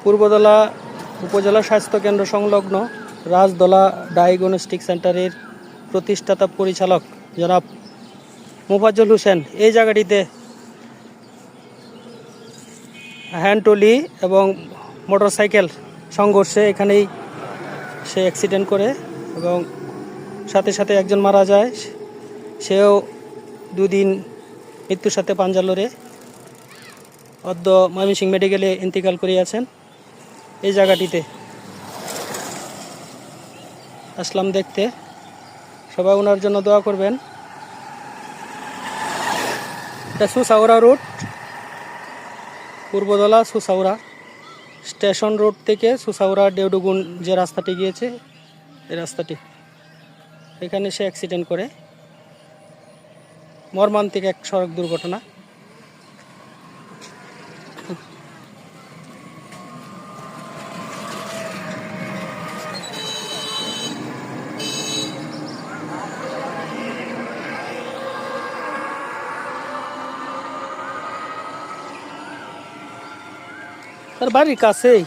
পূর্বদলা উপজেলা স্বাস্থ্য কেন্দ্র সংলগ্ন রাজদলা ডায়াগনস্টিক সেন্টারের প্রতিষ্ঠাতা পরিচালক জনাব মোফাজ্জল হোসেন এই জায়গাটিতে হ্যান্ডটলি এবং মোটরসাইকেল সংঘর্ষে এখানেই সে অ্যাক্সিডেন্ট করে এবং সাথে সাথে একজন মারা যায়। সেও দুদিন মৃত্যুর সাথে পাঞ্জা লড়ে অদ্য ময়মনসিংহ মেডিকেলে ইন্তেকাল করিয়াছেন। এই জায়গাটিতে আসলাম দেখতে, সবাই ওনার জন্য দোয়া করবেন। এটা সুসাউরা রোড, পূর্বদলা সুসাউরা স্টেশন রোড থেকে সুসাউরা দেউডুগুন যে রাস্তাটি গিয়েছে এই রাস্তাটি, এখানে সে অ্যাক্সিডেন্ট করে। মর্মান্তিক এক সড়ক দুর্ঘটনা। তার বাড়ির কাছেই।